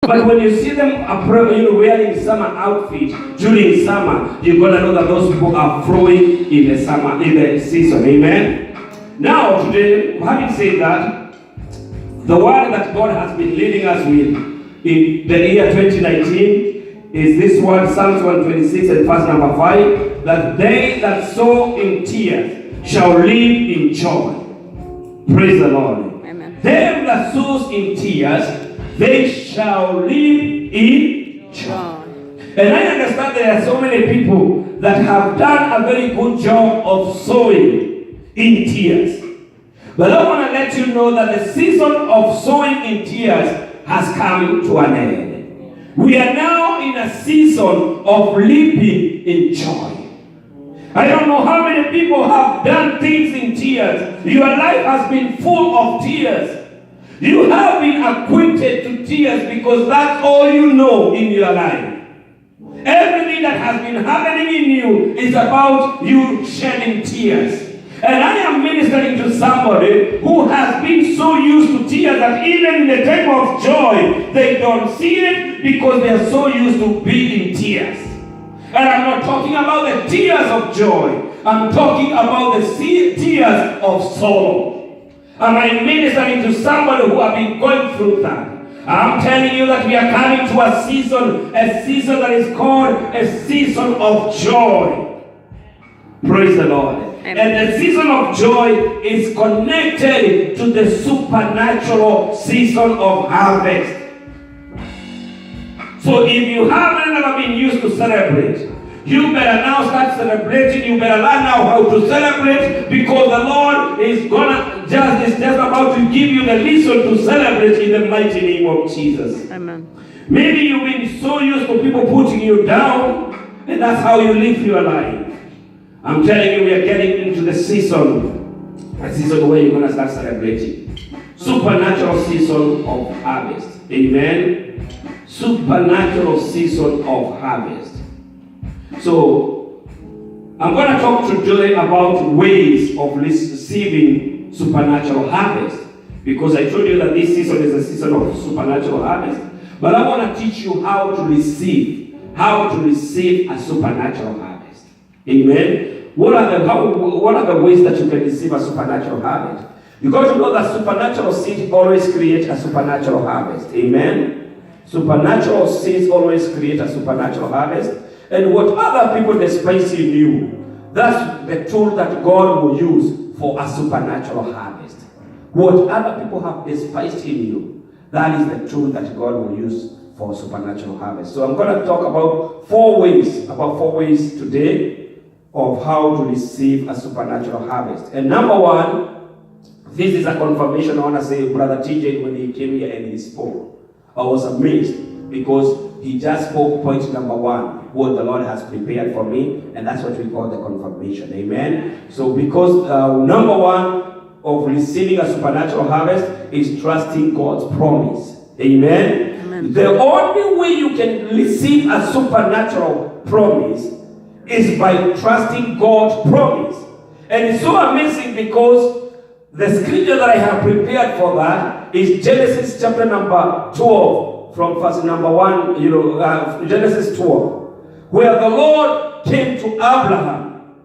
But when you see them wearing summer outfit during summer, you're gonna know that those people are flowing in the summer, in the season. Amen. Now today, having said that, the word that God has been leading us with in the year 2019 is this word, Psalms 126 and verse number 5, that they that sow in tears shall live in joy. Praise the Lord. Amen. Them that sows in tears, they shall live in joy. And I understand there are so many people that have done a very good job of sowing in tears. But I want to let you know that the season of sowing in tears has come to an end. We are now in a season of living in joy. I don't know how many people have done things in tears. Your life has been full of tears. You have been acquainted to tears because that's all you know in your life. Everything that has been happening in you is about you shedding tears. And I am ministering to somebody who has been so used to tears that even in the time of joy, they don't see it because they are so used to being in tears. And I'm not talking about the tears of joy. I'm talking about the tears of sorrow. Am I ministering to somebody who have been going through that? I'm telling you that we are coming to a season that is called a season of joy. Praise the Lord. Amen. And the season of joy is connected to the supernatural season of harvest. So if you haven't ever been used to celebrate, you better now start celebrating. You better learn now how to celebrate, because the Lord is just about to give you the reason to celebrate in the mighty name of Jesus. Amen. Maybe you've been so used to people putting you down, and that's how you live your life. I'm telling you, we are getting into the season, a season where you're going to start celebrating. Supernatural season of harvest. Amen. Supernatural season of harvest. So, I'm going to talk today about ways of receiving supernatural harvest. Because I told you that this season is a season of supernatural harvest. But I want to teach you how to receive a supernatural harvest. Amen. What are the ways that you can receive a supernatural harvest? You got to know that supernatural seeds always create a supernatural harvest. Amen. Supernatural seeds always create a supernatural harvest. And what other people despise in you, that's the tool that God will use for a supernatural harvest. What other people have despised in you, that is the tool that God will use for supernatural harvest. So I'm going to talk about four ways today of how to receive a supernatural harvest. And number one, this is a confirmation. I want to say, Brother TJ, when he came here and he spoke, I was amazed because he just spoke point number one, what the Lord has prepared for me, and that's what we call the confirmation. Amen. So because number one of receiving a supernatural harvest is trusting God's promise. Amen. Amen. The only way you can receive a supernatural promise is by trusting God's promise. And it's so amazing because the scripture that I have prepared for that is Genesis chapter number 12, from verse number 1, Genesis 12, where the Lord came to Abraham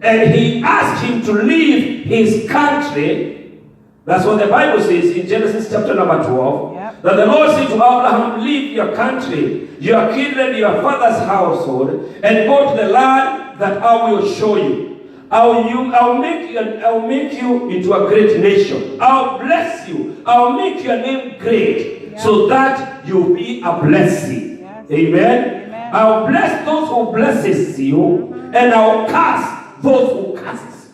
and he asked him to leave his country. That's what the Bible says in Genesis chapter number 12. Yep. That the Lord said to Abraham, leave your country, your kindred, your father's household, and go to the land that I will show you. I'll make you into a great nation. I'll bless you. I'll make your name great, so that you'll be a blessing. Yes. Amen. Amen. I'll bless those who blesses you, and I'll curse those who curses.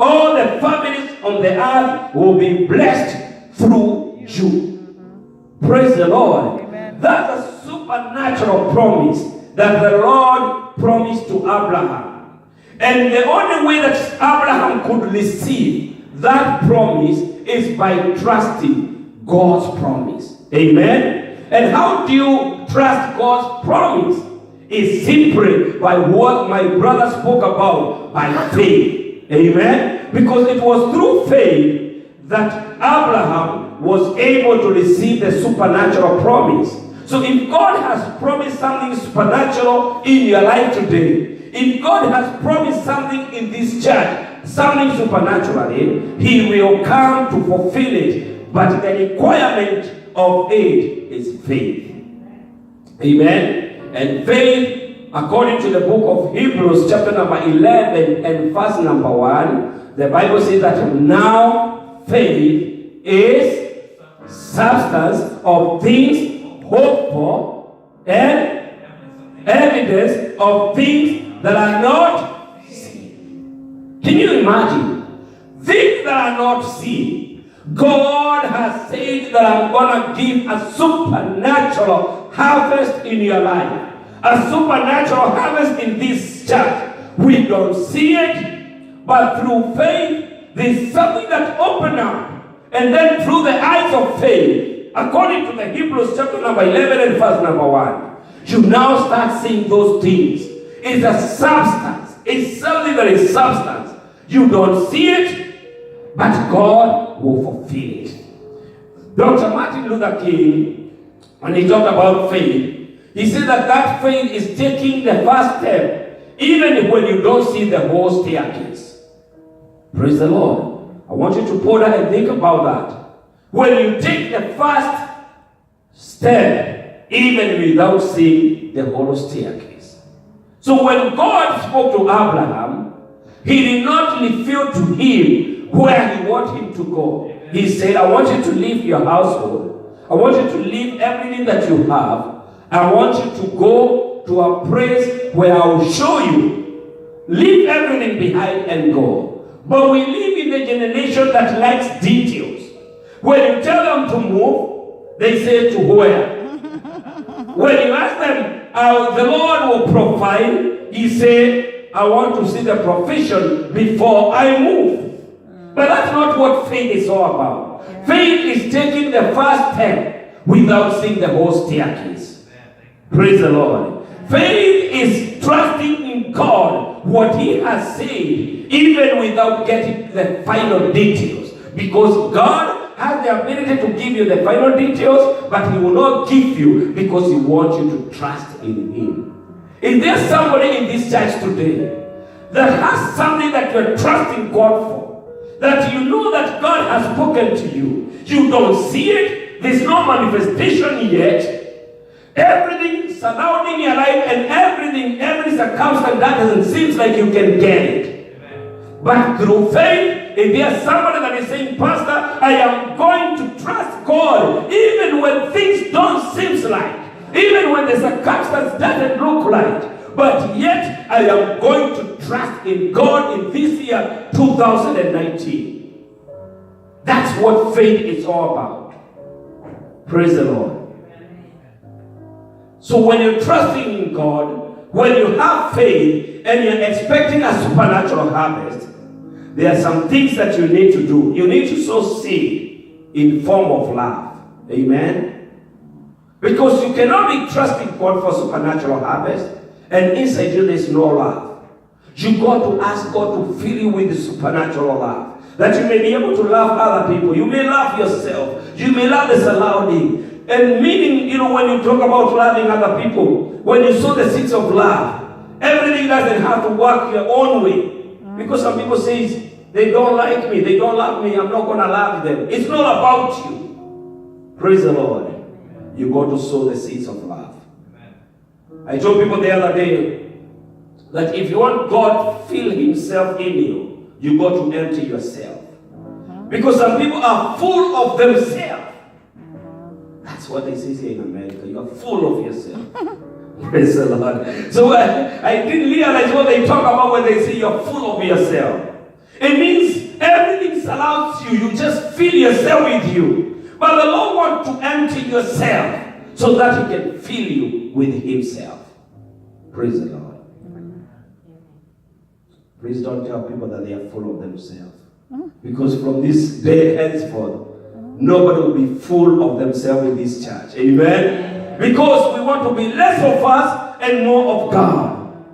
All the families on the earth will be blessed through you. Praise the Lord. Amen. That's a supernatural promise that the Lord promised to Abraham. And the only way that Abraham could receive that promise is by trusting God's promise. Amen. And how do you trust God's promise? It's simply by what my brother spoke about, by faith. Amen. Because it was through faith that Abraham was able to receive the supernatural promise. So if God has promised something supernatural in your life today, if God has promised something in this church, something supernaturally, He will come to fulfill it. But the requirement of it is faith. Amen? And faith, according to the book of Hebrews, chapter number 11 and verse number 1, the Bible says that now faith is substance of things hoped for and evidence of things that are not seen. Can you imagine? Things that are not seen. God has said that I'm going to give a supernatural harvest in your life. A supernatural harvest in this church. We don't see it, but through faith, there's something that opened up. And then through the eyes of faith, according to the Hebrews chapter number 11 and verse number 1, you now start seeing those things. It's a substance. It's something that is substance. You don't see it, but God will fulfill it. Dr. Martin Luther King, when he talked about faith, he said that faith is taking the first step, even when you don't see the whole staircase. Praise the Lord. I want you to pause and think about that. When you take the first step, even without seeing the whole staircase. So when God spoke to Abraham, He did not reveal to him where He wanted him to go. He said, I want you to leave your household. I want you to leave everything that you have. I want you to go to a place where I will show you. Leave everything behind and go. But we live in a generation that likes details. When you tell them to move, they say to where? When you ask them, the Lord will provide, He said, I want to see the provision before I move. But that's not what faith is all about. Yeah. Faith is taking the first step without seeing the whole staircase. Praise the Lord. Faith is trusting in God, what He has said, even without getting the final details. Because God has the ability to give you the final details, but He will not give you because He wants you to trust in Him. Is there somebody in this church today that has something that you're trusting God for? That you know that God has spoken to you. You don't see it. There's no manifestation yet. Everything surrounding your life and every circumstance that doesn't seem like you can get it. Amen. But through faith, if there's somebody that is saying, Pastor, I am going to trust God even when things don't seem like, even when the circumstance doesn't look like, but yet I am going to trust in God in this year 2019. That's what faith is all about. Praise the Lord. So when you're trusting in God, when you have faith and you're expecting a supernatural harvest, there are some things that you need to do. You need to sow seed in form of love. Amen? Because you cannot be trusting God for supernatural harvest and inside you there's no love. You got to ask God to fill you with the supernatural love. That you may be able to love other people. You may love yourself. You may love the surrounding. And meaning, when you talk about loving other people, when you sow the seeds of love, everything doesn't have to work your own way. Because some people say, they don't like me, they don't love me, I'm not going to love them. It's not about you. Praise the Lord. You got to sow the seeds of love. I told people the other day that if you want God to fill Himself in you, you got to empty yourself. Because some people are full of themselves. That's what they say here in America. You are full of yourself. Praise the Lord. So I didn't realize what they talk about when they say you're full of yourself. It means everything surrounds you. You just fill yourself with you. But the Lord wants to empty yourself so that He can fill you with Himself. Praise the Lord. Please don't tell people that they are full of themselves. Because from this day henceforth, nobody will be full of themselves in this church. Amen? Because we want to be less of us and more of God.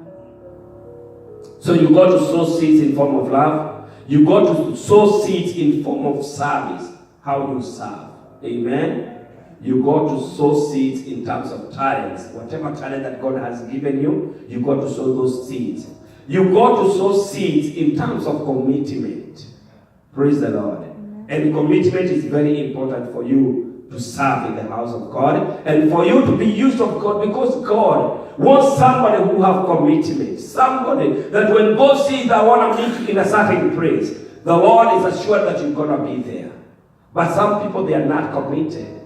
So you got to sow seeds in form of love. You got to sow seeds in form of service. How you serve. Amen. You got to sow seeds in terms of talents. Whatever talent that God has given you, you got to sow those seeds. You got to sow seeds in terms of commitment. Praise the Lord. And commitment is very important for you to serve in the house of God and for you to be used of God, because God wants somebody who have commitment. Somebody that when God sees that I want to meet in a certain place, the Lord is assured that you're going to be there. But some people, they are not committed.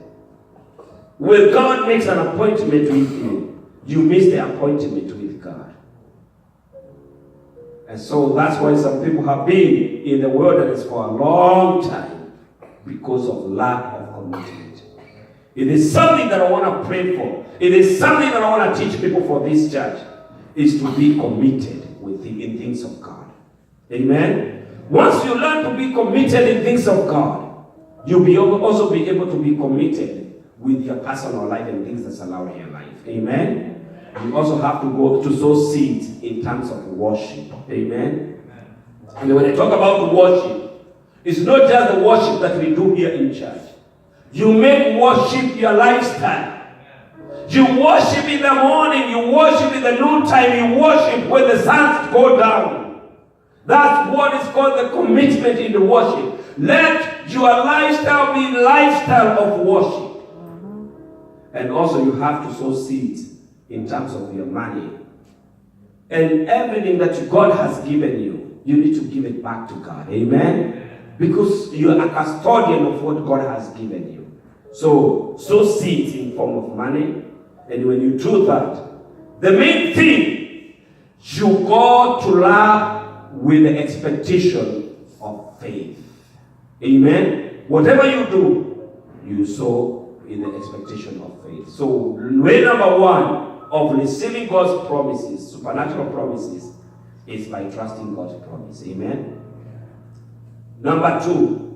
When God makes an appointment with you, you miss the appointment with God. And so that's why some people have been in the wilderness for a long time, because of lack of commitment. It is something that I want to pray for. It is something that I want to teach people for this church, is to be committed in things of God. Amen? Once you learn to be committed in things of God, you'll be also be able to be committed with your personal life and things that surround your life. Amen? You also have to go to sow seeds in terms of worship. Amen? And when I talk about worship, it's not just the worship that we do here in church. You make worship your lifestyle. You worship in the morning, you worship in the noontime, you worship when the suns go down. That's what is called the commitment in the worship. Let your lifestyle be a lifestyle of worship. And also you have to sow seeds in terms of your money. And everything that God has given you, you need to give it back to God. Amen? Because you are a custodian of what God has given you. So, sow seeds in form of money. And when you do that, the main thing, you go to love with the expectation of faith. Amen? Whatever you do, you sow in the expectation of faith. So, way number one of receiving God's promises, supernatural promises, is by trusting God's promise. Amen? Number two,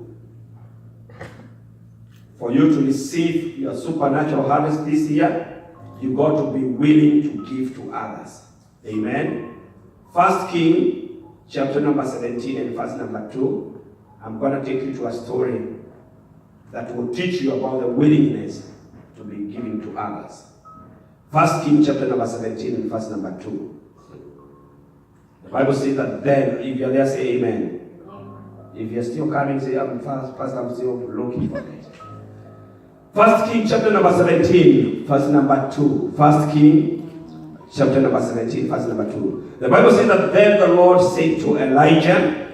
for you to receive your supernatural harvest this year, you got to be willing to give to others. Amen? 1 Kings chapter number 17 and verse number 2. I'm going to take you to a story that will teach you about the willingness to be given to others. 1 Kings chapter number 17 and verse number 2. The Bible says that then, if you're there, say amen. If you're still coming, say, I'm still looking for it. 1 Kings chapter number 17, verse number 2. 1 Kings chapter number 17, verse number 2. The Bible says that then the Lord said to Elijah,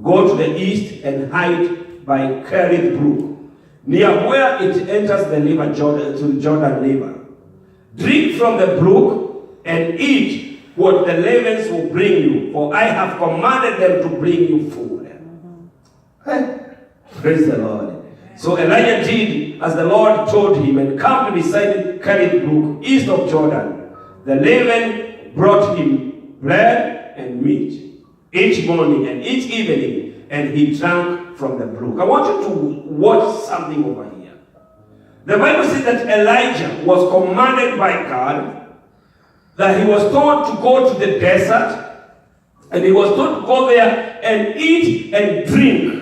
go to the east and hide by Kerith Brook, near where it enters the river Jordan, to the Jordan River. Drink from the brook and eat what the ravens will bring you, for I have commanded them to bring you food. Praise the Lord. So Elijah did as the Lord told him and camped beside Kerith Brook, east of Jordan. The raven brought him bread and meat each morning and each evening, and he drank from the brook. I want you to watch something over here. The Bible says that Elijah was commanded by God, that he was told to go to the desert, and he was told to go there and eat and drink.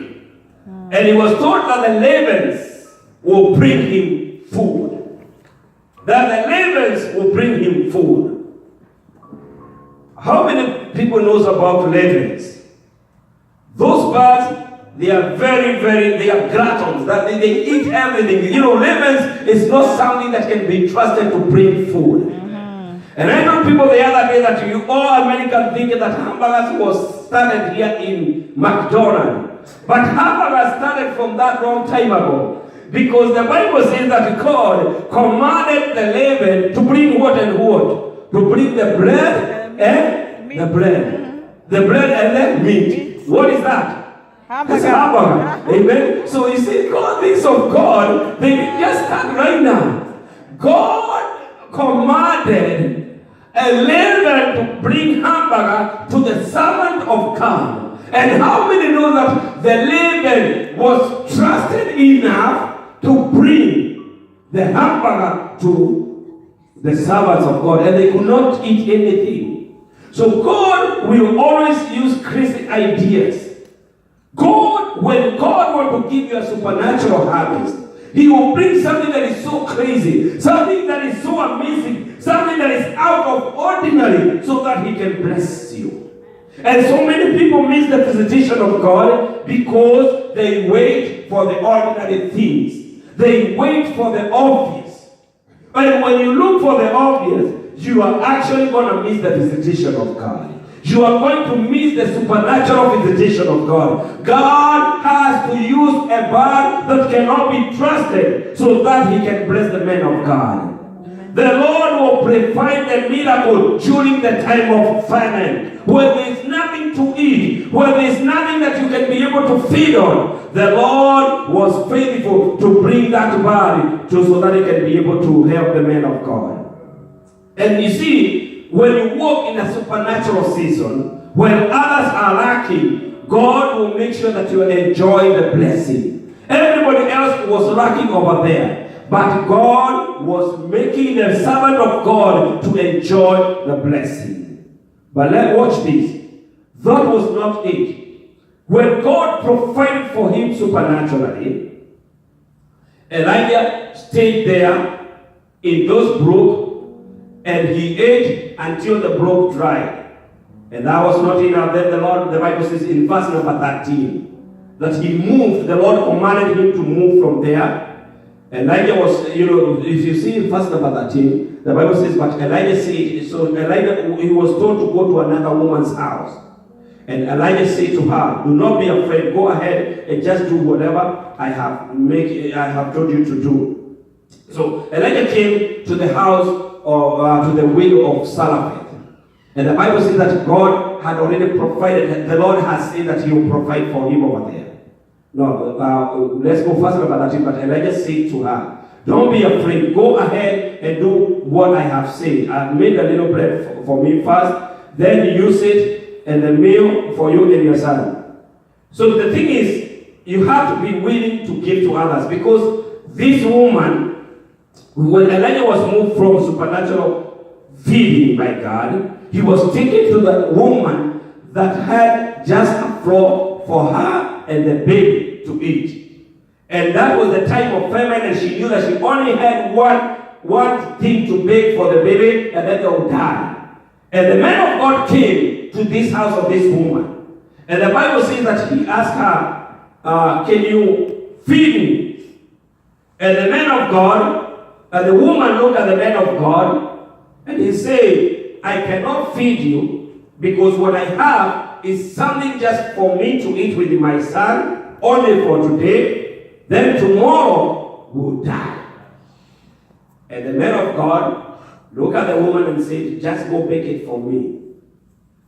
And he was told that the ravens will bring him food. That the ravens will bring him food. How many people knows about ravens? Those birds, they are they are gluttons. That they eat everything. You know, ravens is not something that can be trusted to bring food. And I know people the other day that you all Americans think that hamburgers was started here in McDonald's. But hamburgers started from that long time ago. Because the Bible says that God commanded the raven to bring what and what? To bring the bread and the bread. The bread and the meat. What is that? Hamburger. It's hamburger. Amen. So you see, God thinks of God. They just start right now. God commanded a raven to bring hamburger to the servant of God. And how many know that the raven was trusted enough to bring the hamburger to the servants of God, and they could not eat anything. So God will always use crazy ideas. When God wants to give you a supernatural harvest, He will bring something that is so crazy, something that is so amazing, something that is out of ordinary, so that he can bless you. And so many people miss the visitation of God because they wait for the ordinary things. They wait for the obvious. And when you look for the obvious, you are actually going to miss the visitation of God. You are going to miss the supernatural visitation of God. God has to use a bird that cannot be trusted so that he can bless the man of God. The Lord will provide the miracle during the time of famine, where there is nothing to eat, where there is nothing that you can be able to feed on. The Lord was faithful to bring that bird so that he can be able to help the man of God. And you see, when you walk in a supernatural season, when others are lacking, God will make sure that you enjoy the blessing. Everybody else was lacking over there, but God was making the servant of God to enjoy the blessing. But let's watch this. That was not it. When God provided for him supernaturally, Elijah stayed there in those brooks, and he ate until the brook dried. And that was not enough. Then the Lord, the Bible says in verse number 13, that he moved. The Lord commanded him to move from there. Elijah was, if you see in verse number 13, the Bible says, but Elijah said, so Elijah, he was told to go to another woman's house. And Elijah said to her, do not be afraid. Go ahead and just do whatever I have told you to do. So Elijah came to the house or to the widow of Zarephath. And the Bible says that God had already provided, the Lord has said that he will provide for him over there. No, let's go first about that. But Elijah said to her, don't be afraid. Go ahead and do what I have said. I've made a little bread for me first. Then use it and the meal for you and your son. So the thing is, you have to be willing to give to others, because this woman, when Elijah was moved from supernatural feeding by God, he was taken to the woman that had just a flour for her and the baby to eat. And that was the time of famine, and she knew that she only had one thing to bake for the baby, and then they would die. And the man of God came to this house of this woman. And the Bible says that he asked her, can you feed me? And the man of God, and the woman looked at the man of God, and he said, I cannot feed you, because what I have is something just for me to eat with my son, only for today. Then tomorrow we'll die. And the man of God looked at the woman and said, just go bake it for me.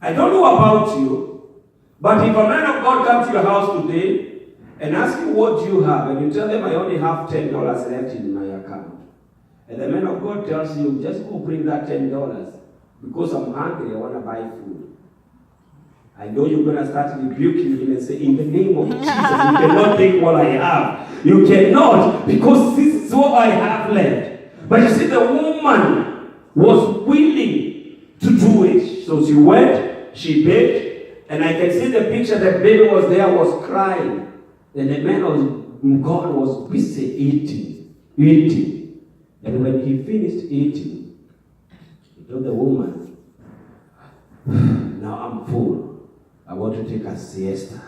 I don't know about you, but if a man of God comes to your house today and asks you what do you have, and you tell them I only have $10 left in my account, and the man of God tells you, just go bring that $10 because I'm hungry, I want to buy food. I know you're going to start rebuking him and say, in the name of Jesus, you cannot take what I have. You cannot, because this is what I have left. But you see, the woman was willing to do it. So she went, she baked, and I can see the picture, the baby was there, was crying. And the man of God was busy eating. And when he finished eating, he told the woman, now I'm full. I want to take a siesta.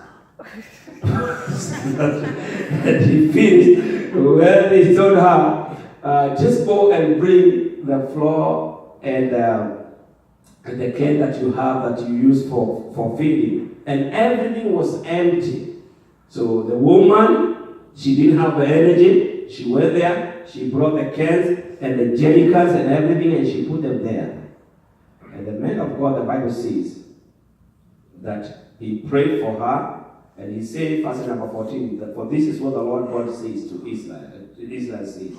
And he finished. Well, he told her, just go and bring the flour and the can that you have that you use for feeding. And everything was empty. So the woman, she didn't have the energy. She went there. She brought the cans and the jerry cans and everything, and she put them there. And the man of God, the Bible says, that he prayed for her, and he said, verse number 14, that for this is what the Lord God says to Israel. Israel says,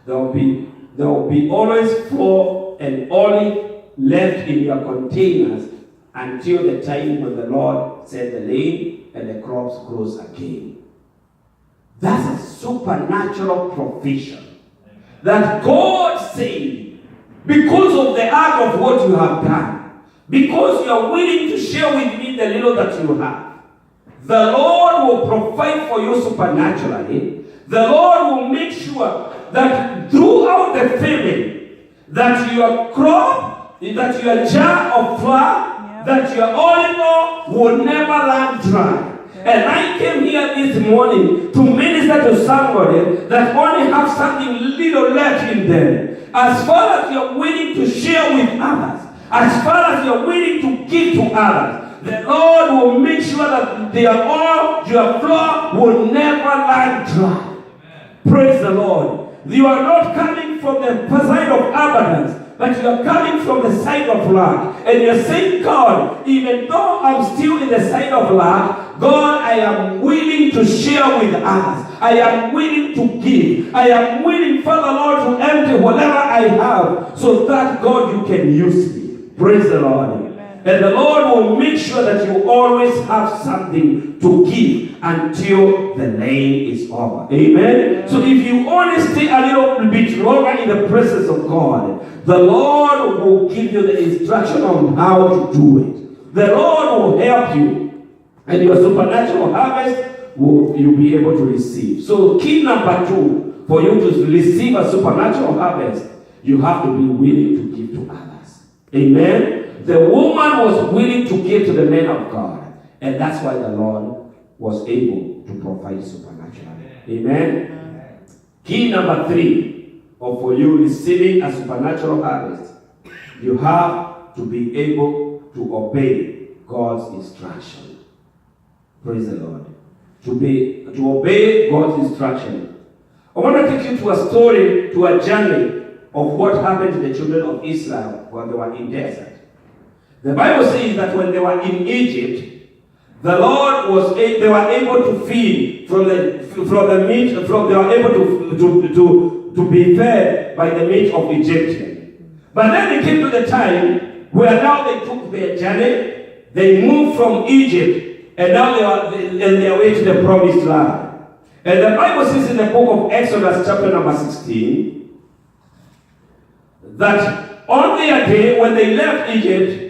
there will be always flour and oil left in your containers until the time when the Lord sends the rain and the crops grows again. That's a supernatural provision that God said, because of the act of what you have done, because you are willing to share with me the little that you have, the Lord will provide for you supernaturally. The Lord will make sure that throughout the famine, that your crop, that your jar of flour, that your olive oil will never run dry. And I came here this morning to minister to somebody that only have something little left in them. As far as you're willing to share with others, as far as you're willing to give to others, the Lord will make sure that their oil, your flour will never run dry. Praise the Lord. You are not coming from the side of abundance, but you are coming from the side of lack. And you're saying, God, even though I'm still in the side of lack, God, I am willing to share with others. I am willing to give. I am willing, Father Lord, to empty whatever I have so that, God, you can use me. Praise the Lord. And the Lord will make sure that you always have something to give until the rain is over. Amen? So if you only stay a little bit longer in the presence of God, the Lord will give you the instruction on how to do it. The Lord will help you, and your supernatural harvest will you'll be able to receive. So key number 2, for you to receive a supernatural harvest, you have to be willing to give to others. Amen? The woman was willing to give to the man of God, and that's why the Lord was able to provide supernaturally. Amen? Key number 3, for you receiving a supernatural harvest, you have to be able to obey God's instruction. Praise the Lord. To obey God's instruction. I want to take you to a story, to a journey of what happened to the children of Israel when they were in desert. The Bible says that when they were in Egypt, the Lord was they were able to feed from the meat, they were able to be fed by the meat of Egyptian. But then it came to the time where now they took their journey, they moved from Egypt, and now they are on their way to the promised land. And the Bible says in the book of Exodus chapter number 16, that on their day when they left Egypt,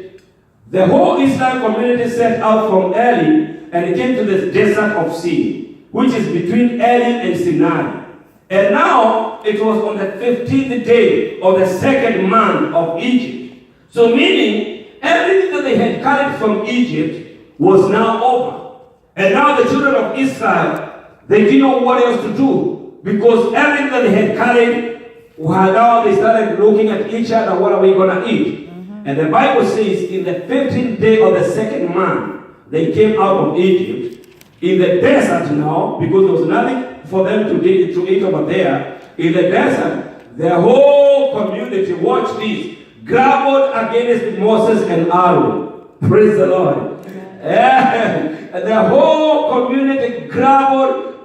the whole Israel community set out from Elim and came to the desert of Sin, which is between Elim and Sinai. And now it was on the 15th day of the 2nd month of Egypt. So meaning everything that they had carried from Egypt was now over. And now the children of Israel, they didn't know what else to do, because everything that they had carried, now they started looking at each other, what are we going to eat? And the Bible says in the 15th day of the 2nd month, they came out of Egypt. In the desert now, because there was nothing for them to eat over there, in the desert, the whole community, watch this, grappled against Moses and Aaron. Praise the Lord. The whole community grappled,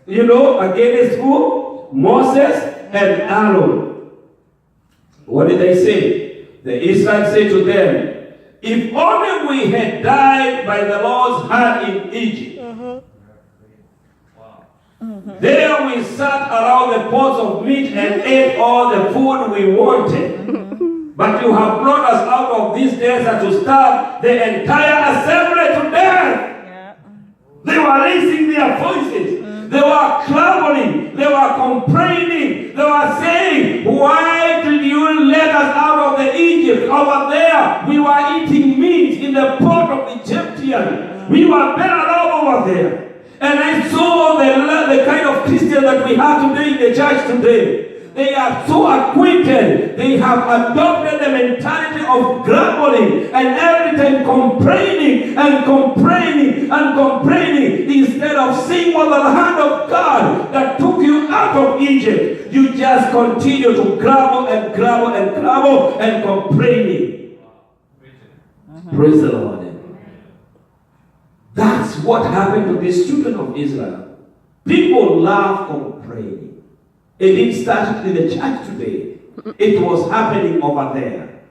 against who? Moses and Aaron. What did they say? The Israelites said to them, if only we had died by the Lord's hand in Egypt. There we sat around the pots of meat and ate all the food we wanted. But you have brought us out of this desert to starve the entire assembly to death. They were raising their voices. They were clamoring. They were complaining. They were saying, why did you let us out of the Egypt? Over there, we were eating meat in the pot of Egyptian. We were better off over there. And I saw the kind of Christian that we have today in the church today. They are so acquainted. They have adopted the mentality of grumbling and every time complaining and complaining and complaining, instead of seeing what the hand of God that took you out of Egypt. You just continue to grumble and grumble and grumble and complaining. Praise the Lord. That's what happened to these children of Israel. People love complaining. It didn't start in the church today. It was happening over there.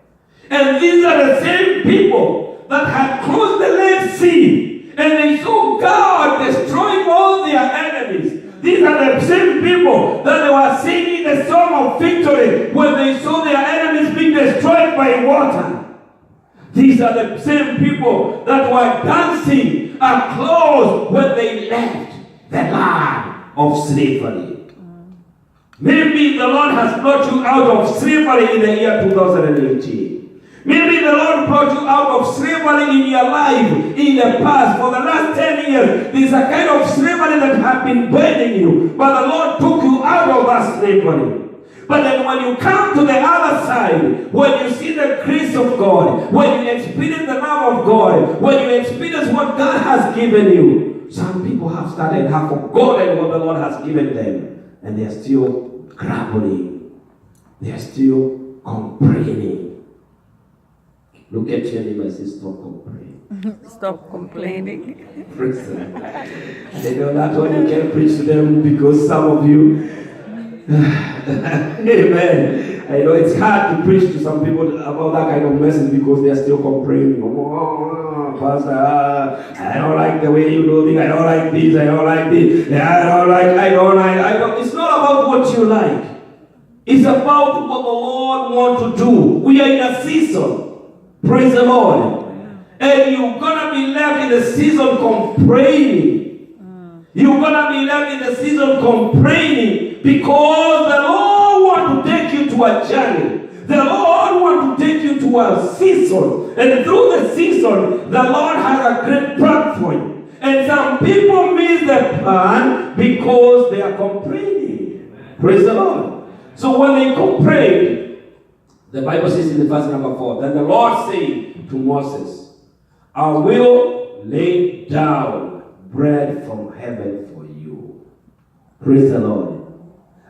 And these are the same people that had crossed the Red Sea. And they saw God destroying all their enemies. These are the same people that they were singing the song of victory when they saw their enemies being destroyed by water. These are the same people that were dancing applause when they left the land of slavery. Maybe the Lord has brought you out of slavery in the year 2018. Maybe the Lord brought you out of slavery in your life in the past. For the last 10 years, there's a kind of slavery that has been burning you. But the Lord took you out of that slavery. But then when you come to the other side, when you see the grace of God, when you experience the love of God, when you experience what God has given you, some people have forgotten what the Lord has given them. And they are still grumbling. They are still complaining. Look at your neighbor and say, stop complaining. Stop complaining. Praise the Lord. They know that one you can preach to them because some of you, amen. I know it's hard to preach to some people about that kind of message because they are still complaining. Oh, Pastor, I don't like the way you do things. I don't like this. I don't like this. I don't. It's not about what you like. It's about what the Lord wants to do. We are in a season. Praise the Lord. And you're going to be left in the season complaining. You're going to be left in the season complaining because the Lord wants to take you to a journey. The Lord wants to take you to a season. And through the season, the Lord has a great plan for you. And some people miss the plan because they are complaining. Praise the Lord. So when they complain, the Bible says in the verse number 4, then the Lord said to Moses, I will lay down bread from heaven for you. Praise the Lord.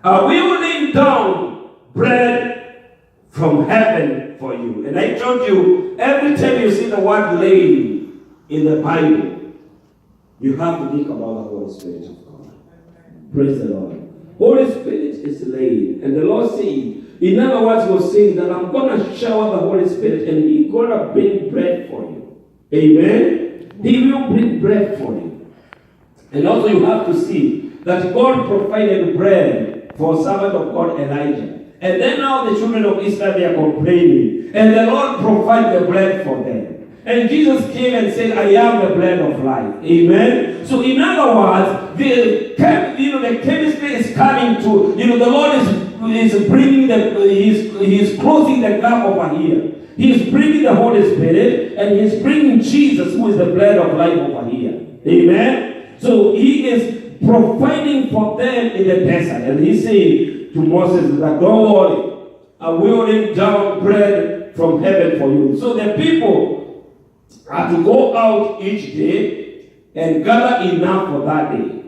I will lay down bread from heaven for you. And I told you, every time you see the word lay in the Bible, you have to think about the Holy Spirit of God. Praise the Lord. Holy Spirit is laid. And the Lord said, in other words, he was saying that I'm going to shower the Holy Spirit and he's going to bring bread for you. Amen? He will bring bread for you. And also you have to see that God provided bread for a servant of God, Elijah. And then now the children of Israel, they are complaining. And the Lord provided the bread for them. And Jesus came and said, I am the bread of life. Amen? So in other words, the chemistry is coming to, the Lord is bringing he's closing the gap over here. He's bringing the Holy Spirit and he's bringing Jesus, who is the bread of life, over here. Amen? So he is providing for them in the desert. And he said to Moses that, don't worry, I will lay down bread from heaven for you. So the people are to go out each day and gather enough for that day.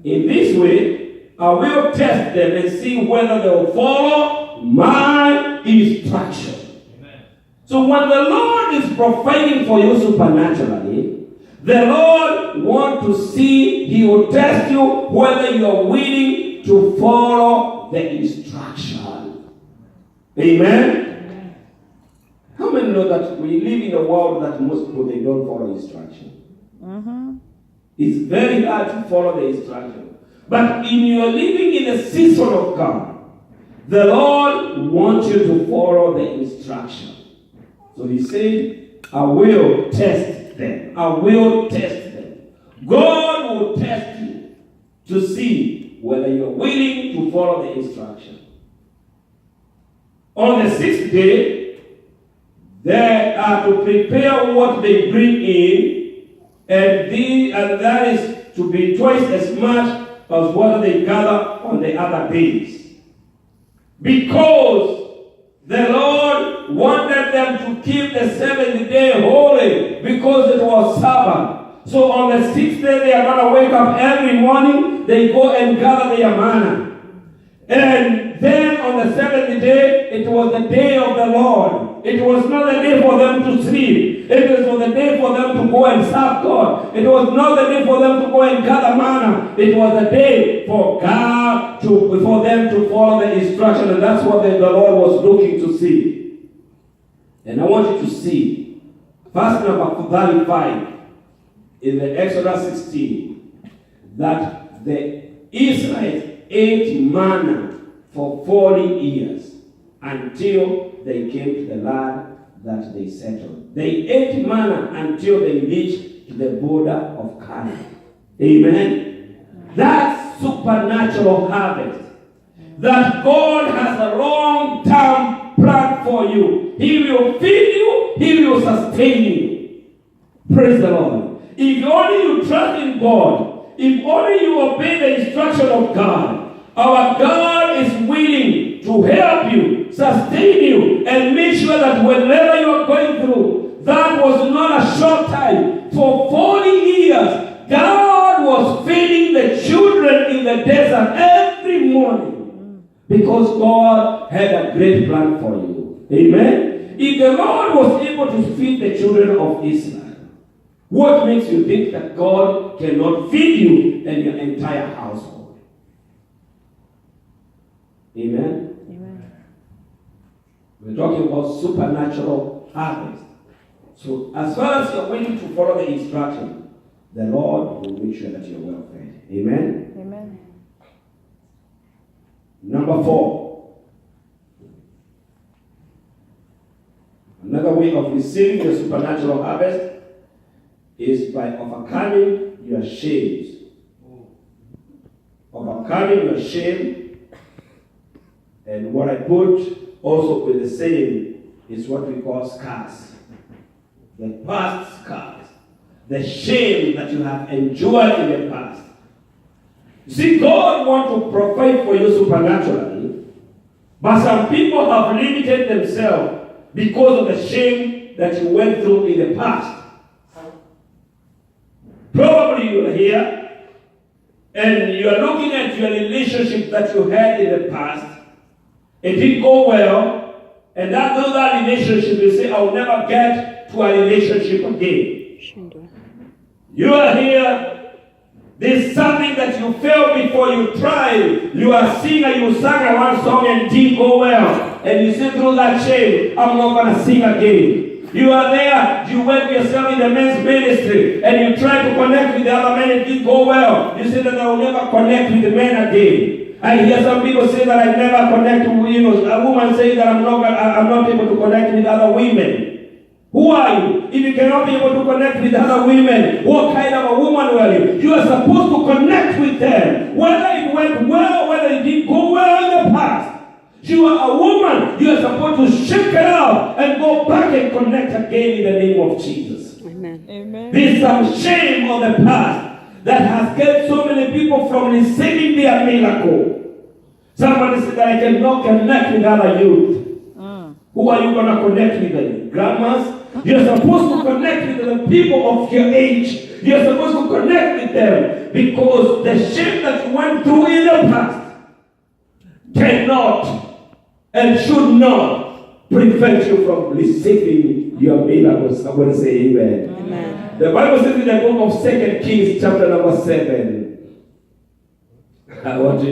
In this way, I will test them and see whether they will follow my instruction. Amen. So when the Lord is providing for you supernaturally, the Lord wants to see, he will test you whether you are willing to follow the instruction. Amen? How many know that we live in a world that most people, they don't follow instruction? Mm-hmm. It's very hard to follow the instruction. But in your living in the season of God, the Lord wants you to follow the instruction. So he said, I will test them. I will test them. God will test you to see whether you're willing to follow the instruction. On the 6th day, they are to prepare what they bring in, and that is to be twice as much as what they gather on the other days. Because the Lord wanted them to keep the 7th day holy, because it was Sabbath. So on the 6th day, they are going to wake up every morning, they go and gather their manna. And then on the 7th day, it was the day of the Lord. It was not a day for them to sleep. It was a day for them to go and serve God. It was not a day for them to go and gather manna. It was a day for God for them to follow the instruction. And that's what the Lord was looking to see. And I want you to see verse number 35 in the Exodus 16, that the Israelites ate manna for 40 years until they came to the land that they settled. They ate manna until they reached the border of Canaan. Amen? That's supernatural harvest. That God has a long-term plan for you. He will feed you. He will sustain you. Praise the Lord. If only you trust in God, if only you obey the instruction of God, our God is willing to help you, sustain you, and make sure that whenever you are going through, that was not a short time. For 40 years, God was feeding the children in the desert every morning. Because God had a great plan for you. Amen? If the Lord was able to feed the children of Israel, what makes you think that God cannot feed you and your entire household? Amen? Amen. We're talking about supernatural harvest. So as far as you're willing to follow the instruction, the Lord will make sure that you're well fed. Amen? Amen. Number 4. Another way of receiving the supernatural harvest is by overcoming your shames. Overcoming your shame. And what I put also with the same is what we call scars. The past scars. The shame that you have endured in the past. You see, God wants to provide for you supernaturally, but some people have limited themselves because of the shame that you went through in the past. Probably you are here and you are looking at your relationship that you had in the past. It didn't go well, and after that relationship you say, I will never get to a relationship again. You are here. There's something that you failed before you tried. You are a singer, you sang one song and didn't go well. And you say through that shame, I'm not going to sing again. You are there, you went yourself in the men's ministry and you try to connect with the other men and it didn't go well. You say that I will never connect with the men again. I hear some people say that I never connect with, a woman saying that I'm not able to connect with other women. Who are you? If you cannot be able to connect with other women, what kind of a woman are you? You are supposed to connect with them. Whether it went well, whether it didn't go well in the past. You are a woman. You are supposed to shake it out and go back and connect again in the name of Jesus. Amen. Amen. There's some shame of the past that has kept so many people from receiving their miracle. Somebody said that I cannot connect with other youth. Who are you going to connect with? Them? Grandmas? You're supposed to connect with the people of your age. You're supposed to connect with them because the shame that you went through in the past cannot and should not prevent you from receiving your miracles. I'm going to say amen. Amen. The Bible says in the book of 2 Kings chapter number 7. I want you